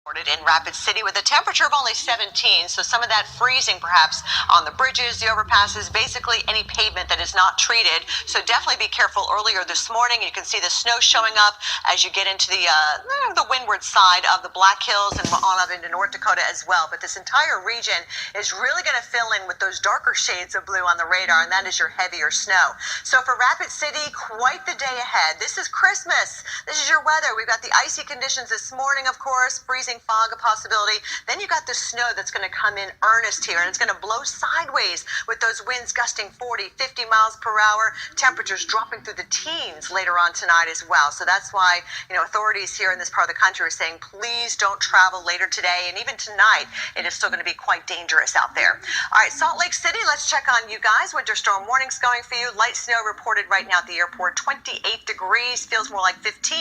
In Rapid City with a temperature of only 17, so some of that freezing perhaps on the bridges, the overpasses, basically any pavement that is not treated. So definitely be careful. Earlier this morning, you can see the snow showing up as you get into the windward side of the Black Hills and on up into North Dakota as well. But this entire region is really going to fill in with those darker shades of blue on the radar, and that is your heavier snow. So for Rapid City, quite the day ahead. This is Christmas. This is your weather. We've got the icy conditions this morning, of course, freezing fog a possibility. Then you got the snow that's going to come in earnest here, and it's going to blow sideways with those winds gusting 40, 50 miles per hour. Temperatures dropping through the teens later on tonight as well. So that's why, authorities here in this part of the country are saying, please don't travel later today. And even tonight, it is still going to be quite dangerous out there. All right, Salt Lake City, let's check on you guys. Winter storm warnings going for you. Light snow reported right now at the airport, 28 degrees, feels more like 15.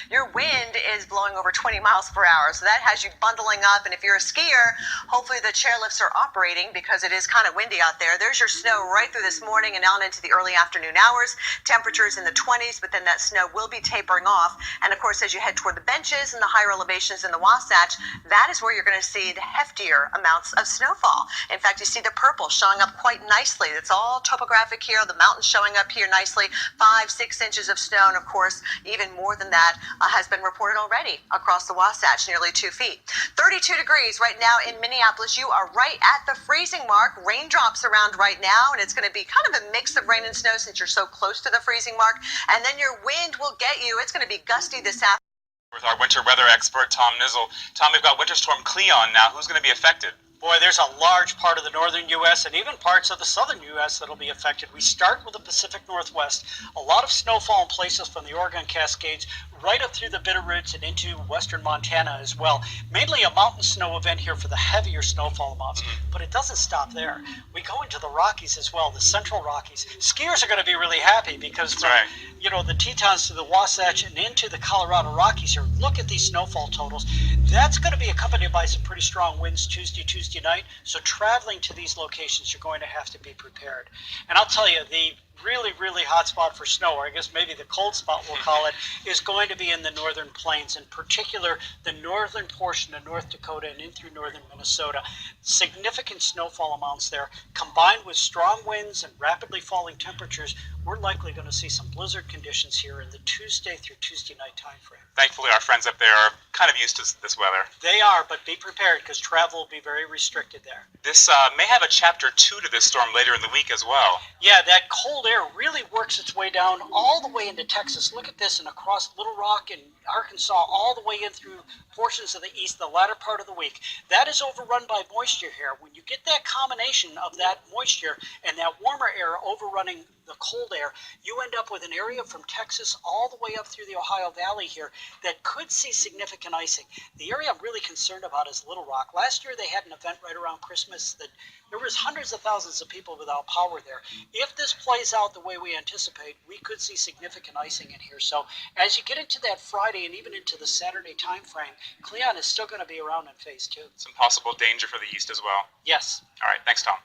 Your wind is blowing over 20 miles per hour. So that has you bundling up, and if you're a skier, hopefully the chairlifts are operating because it is kind of windy out there. There's your snow right through this morning and on into the early afternoon hours. Temperatures in the 20s, but then that snow will be tapering off. And of course, as you head toward the benches and the higher elevations in the Wasatch, that is where you're going to see the heftier amounts of snowfall. In fact, you see the purple showing up quite nicely. It's all topographic here. The mountains showing up here nicely. 5-6 inches of snow, and of course, even more than that has been reported already across the Wasatch, nearly 2 feet. 32 degrees right now in Minneapolis. You are right at the freezing mark. Raindrops around right now, and it's going to be kind of a mix of rain and snow since you're so close to the freezing mark. And then your wind will get you. It's going to be gusty this afternoon. With our winter weather expert, Tom Nizzle. Tom, we've got Winter Storm Cleon now. Who's going to be affected? Boy, there's a large part of the northern U.S. and even parts of the southern U.S. that'll be affected. We start with the Pacific Northwest. A lot of snowfall in places from the Oregon Cascades right up through the Bitterroots and into western Montana as well. Mainly a mountain snow event here for the heavier snowfall amounts, but it doesn't stop there. We go into the Rockies as well, the central Rockies. Skiers are going to be really happy because from, the Tetons to the Wasatch and into the Colorado Rockies here, look at these snowfall totals. That's going to be accompanied by some pretty strong winds Tuesday night. So traveling to these locations, you're going to have to be prepared. And I'll tell you, the really hot spot for snow, or I guess maybe the cold spot we'll call it, is going to be in the northern plains, in particular the northern portion of North Dakota and in through northern Minnesota. Significant snowfall amounts there, combined with strong winds and rapidly falling temperatures. We're likely going to see some blizzard conditions here in the Tuesday through Tuesday night time frame. Thankfully, our friends up there are kind of used to this weather. They are, but be prepared because travel will be very restricted there. This may have a chapter 2 to this storm later in the week as well. Yeah, that cold air really works its way down all the way into Texas. Look at this, and across Little Rock and Arkansas, all the way in through portions of the east, the latter part of the week. That is overrun by moisture here. When you get that combination of that moisture and that warmer air overrunning the cold air, you end up with an area from Texas all the way up through the Ohio Valley here that could see significant icing. The area I'm really concerned about is Little Rock. Last year they had an event right around Christmas that there was hundreds of thousands of people without power there. If this plays out the way we anticipate, we could see significant icing in here. So as you get into that Friday and even into the Saturday time frame, Cleon is still going to be around in phase 2. Some possible danger for the east as well. Yes. All right. Thanks, Tom.